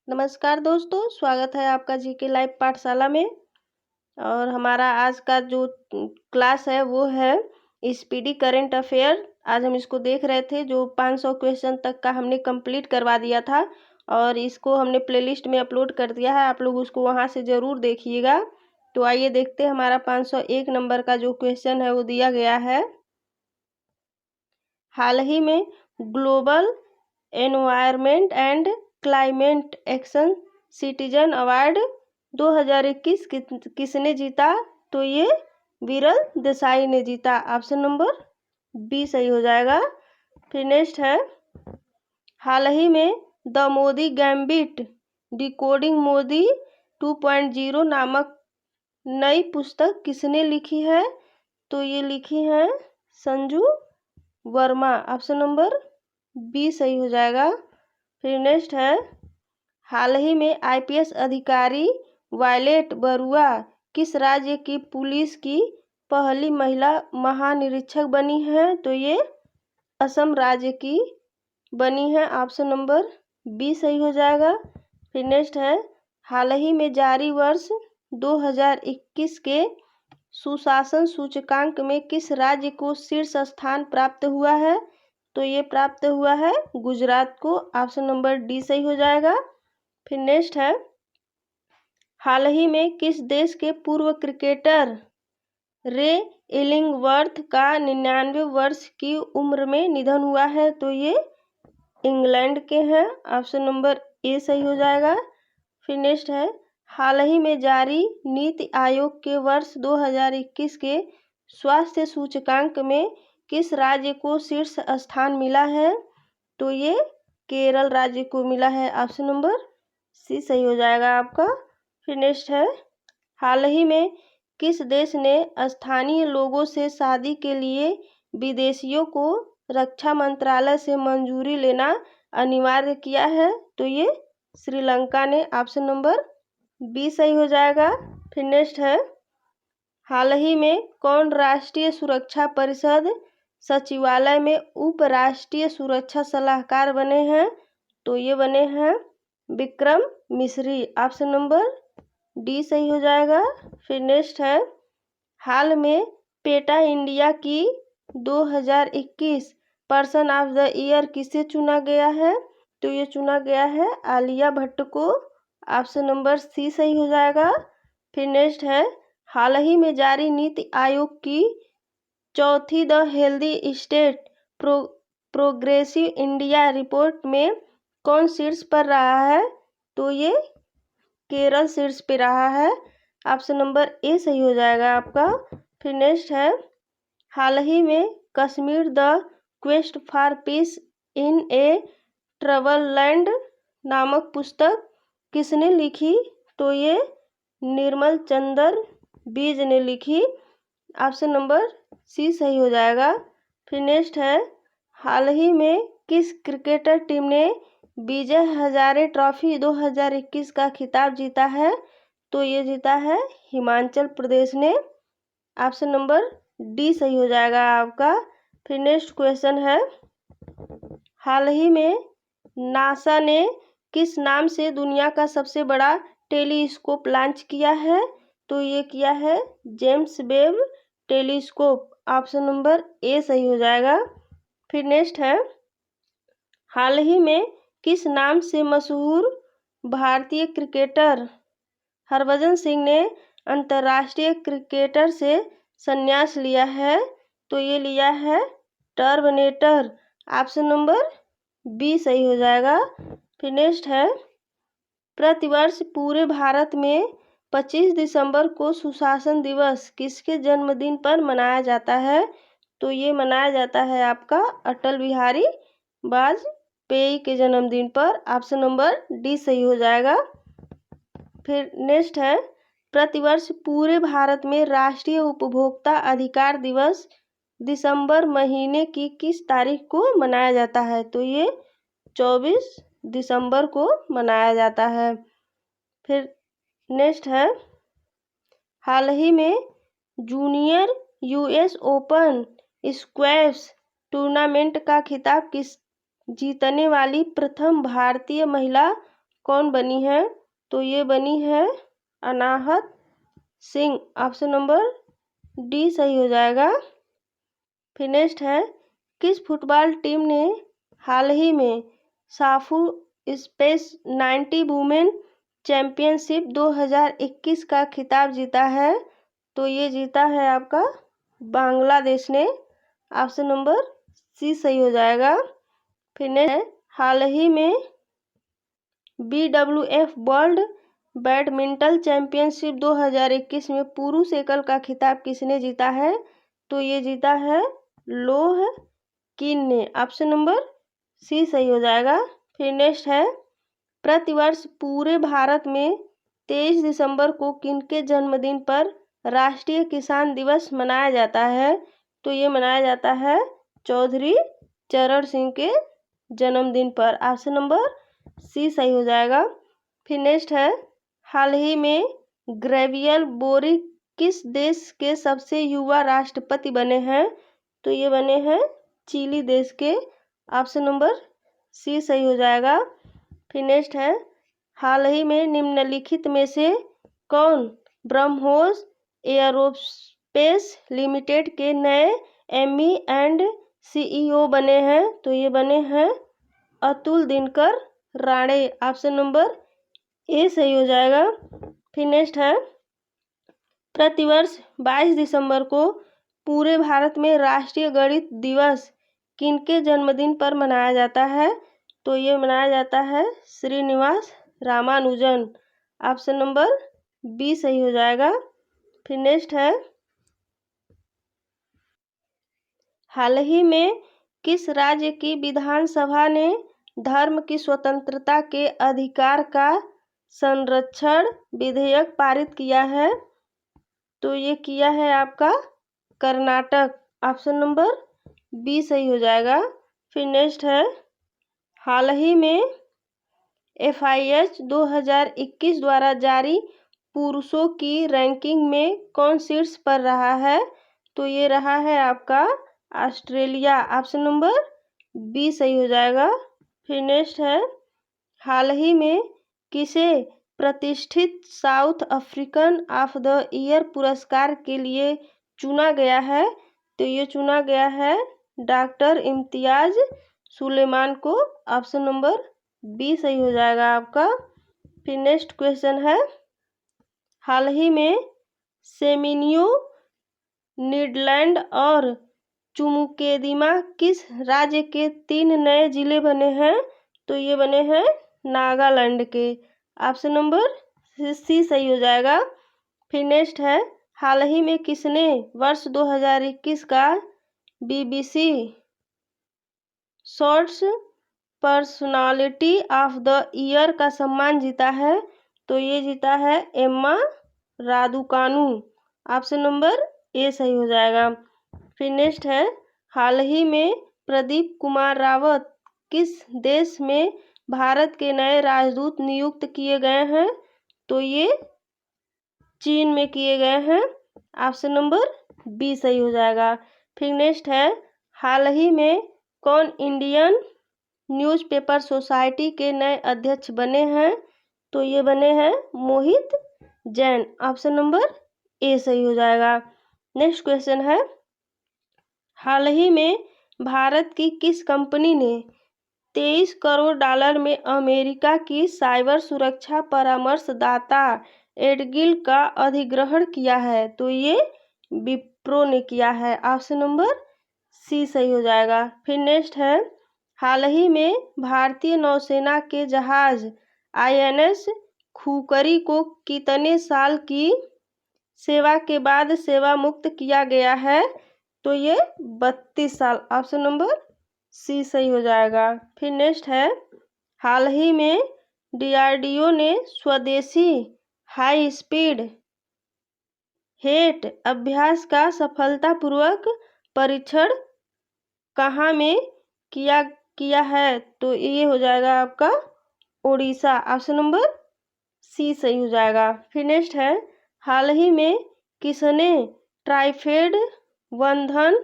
नमस्कार दोस्तों, स्वागत है आपका जीके लाइव पाठशाला में। और हमारा आज का जो क्लास है वो है स्पीडी करंट अफेयर। आज हम इसको देख रहे थे, जो 500 क्वेश्चन तक का हमने कंप्लीट करवा दिया था और इसको हमने प्लेलिस्ट में अपलोड कर दिया है। आप लोग उसको वहां से ज़रूर देखिएगा। तो आइए देखते हैं, हमारा 501 नंबर का जो क्वेश्चन है वो दिया गया है। हाल ही में global environment and climate action citizen award 2021 किसने जीता? तो ये विरल देसाई ने जीता। ऑप्शन नंबर बी सही हो जाएगा। फिर नेक्स्ट है, हाल ही में the Modi gambit decoding Modi 2.0 नामक नई पुस्तक किसने लिखी है? तो ये लिखी है Sanju Varma. Option number B सही हो जाएगा। फिर नेक्स्ट है, हाल ही में आईपीएस अधिकारी वायलेट बरुआ किस राज्य की पुलिस की पहली महिला महानिरीक्षक बनी है? तो ये असम राज्य की बनी है। ऑप्शन नंबर बी सही हो जाएगा। फिर नेक्स्ट है, हाल ही में जारी वर्ष 2021 के सुशासन सूचकांक में किस राज्य को शीर्ष स्थान प्राप्त हुआ है? तो ये प्राप्त हुआ है गुजरात को। ऑप्शन नंबर डी सही हो जाएगा। फिर नेक्स्ट है, हाल ही में किस देश के पूर्व क्रिकेटर रे इलिंगवर्थ का 99 वर्ष की उम्र में निधन हुआ है? तो ये इंग्लैंड के हैं। ऑप्शन नंबर ए सही हो जाएगा। फिर नेक्स्ट है, हाल ही में जारी नीति आयोग के वर्ष 2021 के स्वास्थ्य सूचकांक में किस राज्य को शीर्ष स्थान मिला है? तो ये केरल राज्य को मिला है। ऑप्शन नंबर सी सही हो जाएगा आपका। फिर नेक्स्ट है, हाल ही में किस देश ने स्थानीय लोगों से शादी के लिए विदेशियों को रक्षा मंत्रालय से मंजूरी लेना अनिवार्य किया है? तो ये श्रीलंका ने। ऑप्शन नंबर बी सही हो जाएगा। फिर नेक्स्ट है, हाल ही में कौन राष्ट्रीय सुरक्षा परिषद सचिवालय में उप राष्ट्रीय सुरक्षा सलाहकार बने हैं? तो ये बने हैं विक्रम मिश्री। ऑप्शन नंबर डी सही हो जाएगा। फिर नेक्स्ट है, हाल में पेटा इंडिया की 2021 पर्सन ऑफ द ईयर किसे चुना गया है? तो ये चुना गया है आलिया भट्ट को। ऑप्शन नंबर सी सही हो जाएगा। फिर नेक्स्ट है, हाल ही में जारी नीति आयोग की चौथी the healthy state progressive India report में कौन शीर्ष पर रहा है? तो ये केरल शीर्ष पे रहा है। ऑप्शन नंबर ए सही हो जाएगा आपका। फिर नेक्स्ट है, हाल ही में Kashmir the quest for piece in A trouble land नामक पुस्तक किसने लिखी? तो ये निर्मल चंद्र बीज ने लिखी। ऑप्शन नंबर सी सही हो जाएगा। फिर नेक्स्ट है, हाल ही में किस क्रिकेटर टीम ने विजय हजारे ट्रॉफी 2021 का खिताब जीता है? तो ये जीता है हिमाचल प्रदेश ने। ऑप्शन नंबर डी सही हो जाएगा आपका। फिर नेक्स्ट क्वेश्चन है, हाल ही में नासा ने किस नाम से दुनिया का सबसे बड़ा टेलीस्कोप लॉन्च किया है? तो ये किया है James Webb telescope. Option number A सही हो जाएगा। फिर नेक्स्ट है, हाल ही में किस नाम से मशहूर भारतीय क्रिकेटर हरभजन सिंह ने अंतर्राष्ट्रीय क्रिकेटर से संन्यास लिया है? तो ये लिया है टर्मिनेटर। ऑप्शन नंबर बी सही हो जाएगा। फिर नेक्स्ट है, प्रतिवर्ष पूरे भारत में 25 दिसंबर को सुशासन दिवस किसके जन्मदिन पर मनाया जाता है? तो ये मनाया जाता है आपका अटल बिहारी वाजपेयी के जन्मदिन पर। ऑप्शन नंबर डी सही हो जाएगा। फिर नेक्स्ट है, प्रतिवर्ष पूरे भारत में राष्ट्रीय उपभोक्ता अधिकार दिवस दिसंबर महीने की किस तारीख को मनाया जाता है? तो ये 24 दिसंबर को मनाया जाता है। फिर नेक्स्ट है, हाल ही में junior US open squash tournament का खिताब किस जीतने वाली प्रथम भारतीय महिला कौन बनी है? तो ये बनी है अनाहत सिंह। ऑप्शन नंबर डी सही हो जाएगा। फिर नेक्स्ट है, किस फुटबॉल टीम ने हाल ही में साफू स्पेस 90 वुमेन चैंपियनशिप 2021 का खिताब जीता है? तो ये जीता है आपका बांग्लादेश ने। ऑप्शन नंबर सी सही हो जाएगा। फिर नेक्स्ट है, हाल ही में BWF वर्ल्ड बैडमिंटन चैंपियनशिप 2021 में पुरुष एकल का खिताब किसने जीता है? तो ये जीता है लोह किन ने। ऑप्शन नंबर सी सही हो जाएगा। फिर नेक्स्ट है, प्रतिवर्ष पूरे भारत में 23 दिसंबर को किनके जन्मदिन पर राष्ट्रीय किसान दिवस मनाया जाता है? तो ये मनाया जाता है चौधरी चरण सिंह के जन्मदिन पर। ऑप्शन नंबर सी सही हो जाएगा। फिर नेक्स्ट है, हाल ही में ग्रेवियल बोरिक किस देश के सबसे युवा राष्ट्रपति बने हैं? तो ये बने हैं चिली देश के। ऑप्शन नंबर सी सही हो जाएगा। फिर नेक्स्ट है, हाल ही में निम्नलिखित में से कौन ब्रह्मोस एयरोस्पेस लिमिटेड के नए एमई एंड CEO बने हैं? तो ये बने हैं Atul Dinkar Rane. Option number A सही हो जाएगा। फिर नेक्स्ट है, प्रतिवर्ष 22 दिसंबर को पूरे भारत में राष्ट्रीय गणित दिवस किनके जन्मदिन पर मनाया जाता है? तो ये मनाया जाता है Srinivasa Ramanujan. Option number B सही हो जाएगा। फिर नेक्स्ट है, हाल ही में किस राज्य की विधानसभा ने धर्म की स्वतंत्रता के अधिकार का संरक्षण विधेयक पारित किया है? तो ये किया है आपका कर्नाटक। ऑप्शन नंबर बी सही हो जाएगा। फिर नेक्स्ट है, हाल ही में FIH 2021 द्वारा जारी पुरुषों की रैंकिंग में कौन शीर्ष पर रहा है? तो ये रहा है आपका ऑस्ट्रेलिया। ऑप्शन नंबर बी सही हो जाएगा। फिर नेक्स्ट है, हाल ही में किसे प्रतिष्ठित south African of the year पुरस्कार के लिए चुना गया है? तो ये चुना गया है डॉक्टर इम्तियाज सुलेमान को। ऑप्शन नंबर बी सही हो जाएगा आपका। फिर नेक्स्ट क्वेश्चन है, हाल ही में सेमिनियो नीदरलैंड और चुमुकेदिमा किस राज्य के 3 नए जिले बने हैं? तो ये बने हैं नागालैंड के। ऑप्शन नंबर सी सही हो जाएगा। फिर नेक्स्ट है, हाल ही में किसने वर्ष 2021 का BBC shorts personality of the year का सम्मान जीता है? तो ये जीता है Emma Raducanu. Option number A सही हो जाएगा। फिर नेक्स्ट है, हाल ही में प्रदीप कुमार रावत किस देश में भारत के नए राजदूत नियुक्त किए गए हैं? तो ये चीन में किए गए हैं। ऑप्शन नंबर बी सही हो जाएगा। फिर नेक्स्ट है, हाल ही में कौन इंडियन न्यूज़पेपर सोसाइटी के नए अध्यक्ष बने हैं? तो ये बने हैं मोहित जैन। ऑप्शन नंबर ए सही हो जाएगा। नेक्स्ट क्वेश्चन है, हाल ही में भारत की किस कंपनी ने $23 करोड़ में अमेरिका की साइबर सुरक्षा परामर्शदाता एडगिल का अधिग्रहण किया है? तो ये विप्रो ने किया है। ऑप्शन नंबर सी सही हो जाएगा। फिर नेक्स्ट है, हाल ही में भारतीय नौसेना के जहाज INS खुकरी को कितने साल की सेवा के बाद सेवा मुक्त किया गया है? तो ये 32 साल। ऑप्शन नंबर सी सही हो जाएगा। फिर नेक्स्ट है, हाल ही में DRDO ने स्वदेशी हाई स्पीड हेट अभ्यास का सफलतापूर्वक परीक्षण कहाँ में किया है? तो ये हो जाएगा आपका उड़ीसा। ऑप्शन नंबर सी सही हो जाएगा। फिर नेक्स्ट है, हाल ही में किसने ट्राइफेड बंधन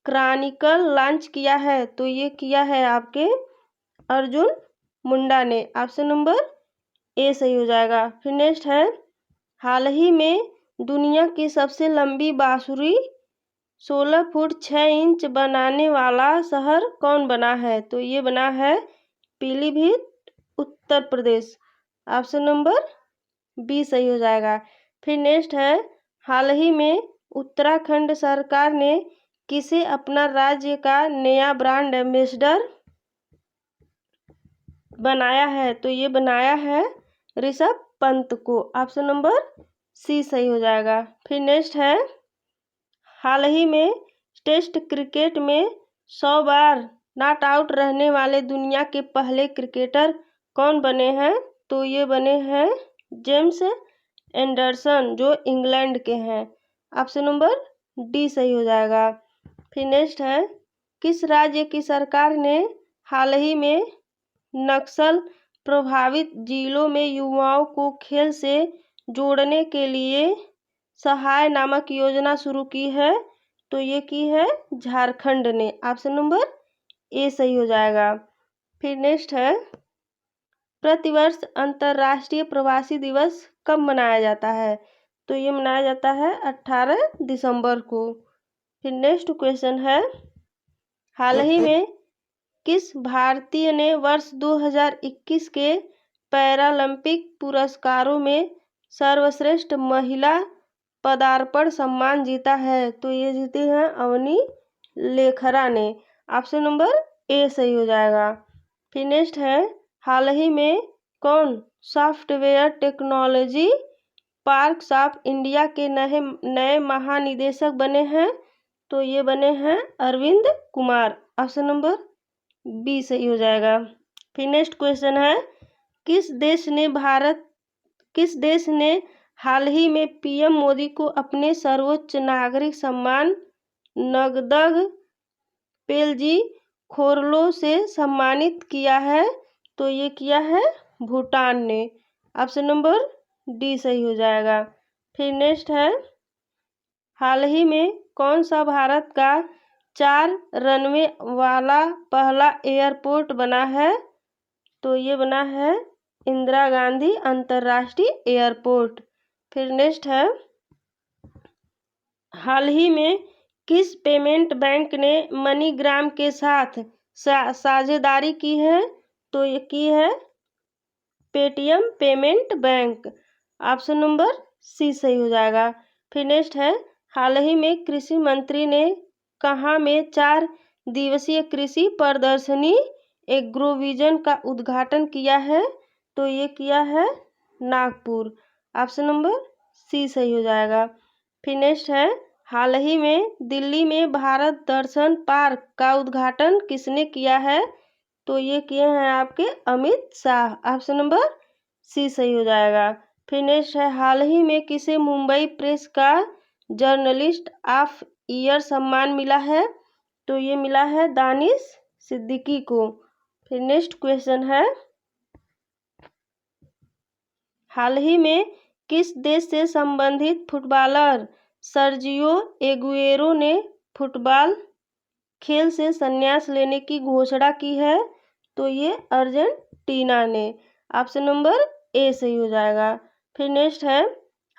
क्रॉनिकल लॉन्च किया है? तो ये किया है आपके अर्जुन मुंडा ने। ऑप्शन नंबर ए सही हो जाएगा। फिर नेक्स्ट है, हाल ही में दुनिया की सबसे लंबी बांसुरी 16 फुट 6 इंच बनाने वाला शहर कौन बना है? तो ये बना है Pilibhit, Uttar Pradesh. Option number B सही हो जाएगा। फिर नेक्स्ट है, हाल ही में उत्तराखंड सरकार ने किसे अपना राज्य का नया ब्रांड एम्बेसडर बनाया है? तो ये बनाया है ऋषभ पंत को। ऑप्शन नंबर सी सही हो जाएगा। फिर नेक्स्ट है, हाल ही में टेस्ट क्रिकेट में 100 बार नॉट आउट रहने वाले दुनिया के पहले क्रिकेटर कौन बने हैं? तो ये बने हैं जेम्स एंडरसन, जो इंग्लैंड के हैं। ऑप्शन नंबर डी सही हो जाएगा। फिर नेक्स्ट है, किस राज्य की सरकार ने हाल ही में नक्सल प्रभावित जिलों में युवाओं को खेल से जोड़ने के लिए सहाय नामक योजना शुरू की है? तो ये की है झारखंड ने। ऑप्शन नंबर ए सही हो जाएगा। फिर नेक्स्ट है, प्रतिवर्ष अंतर्राष्ट्रीय प्रवासी दिवस कब मनाया जाता है? तो ये मनाया जाता है 18 दिसंबर को। फिर नेक्स्ट क्वेश्चन है, हाल ही में किस भारतीय ने वर्ष 2021 के पैरालंपिक पुरस्कारों में सर्वश्रेष्ठ महिला पदार्पण सम्मान जीता है? तो ये जीती हैं अवनी लेखरा ने। ऑप्शन नंबर ए सही हो जाएगा। फिर नेक्स्ट है, हाल ही में कौन software technology parks of India के नए महानिदेशक बने हैं? तो ये बने हैं Arvind Kumar. Option number B सही हो जाएगा। फिर नेक्स्ट क्वेश्चन है, किस देश ने हाल ही में पीएम मोदी को अपने सर्वोच्च नागरिक सम्मान नगदग पेलजी खोरलो से सम्मानित किया है? तो ये किया है भूटान ने। ऑप्शन नंबर डी सही हो जाएगा। फिर नेक्स्ट है, हाल ही में कौन सा भारत का 4 रनवे वाला पहला एयरपोर्ट बना है? तो ये बना है इंदिरा गांधी अंतर्राष्ट्रीय एयरपोर्ट। फिर नेक्स्ट है, हाल ही में किस पेमेंट बैंक ने मनीग्राम के साथ साझेदारी की है? तो ये की है Paytm payment bank. Option number C सही हो जाएगा। फिर नेक्स्ट है, हाल ही में कृषि मंत्री ने कहाँ में 4 दिवसीय कृषि प्रदर्शनी एग्रोविजन का उद्घाटन किया है? तो ये किया है नागपुर। ऑप्शन नंबर सी सही हो जाएगा। फिर नेक्स्ट है, हाल ही में दिल्ली में भारत दर्शन पार्क का उद्घाटन किसने किया है? तो ये किए हैं आपके Amit Shah. Option number C सही हो जाएगा। फिर नेक्स्ट है, हाल ही में किसे मुंबई प्रेस का जर्नलिस्ट ऑफ ईयर सम्मान मिला है? तो ये मिला है दानिश सिद्दीकी को। फिर नेक्स्ट क्वेश्चन है, हाल ही में किस देश से संबंधित फुटबॉलर सर्जियो एगुएरो ने फुटबॉल खेल से संन्यास लेने की घोषणा की है? तो ये अर्जेंटीना ने। ऑप्शन नंबर ए सही हो जाएगा। फिर नेक्स्ट है,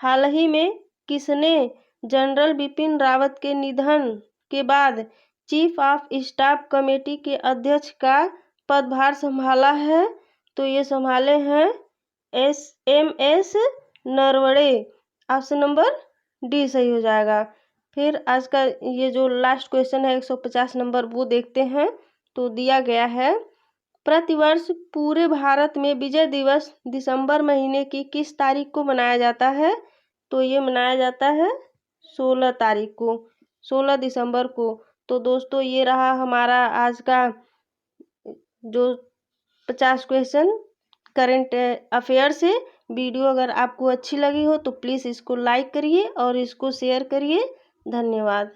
हाल ही में किसने जनरल बिपिन रावत के निधन के बाद चीफ ऑफ स्टाफ कमेटी के अध्यक्ष का पदभार संभाला है? तो ये संभाले हैं S Naravane. Option number D सही हो जाएगा। फिर आज का ये जो लास्ट क्वेश्चन है 150 नंबर, वो देखते हैं। तो दिया गया है, प्रतिवर्ष पूरे भारत में विजय दिवस दिसंबर महीने की किस तारीख को मनाया जाता है? तो ये मनाया जाता है 16 तारीख को, 16 दिसंबर को। तो दोस्तों ये रहा हमारा आज का जो 50 क्वेश्चन करंट अफेयर से। वीडियो अगर आपको अच्छी लगी हो तो प्लीज़ इसको लाइक करिए और इसको शेयर करिए। धन्यवाद।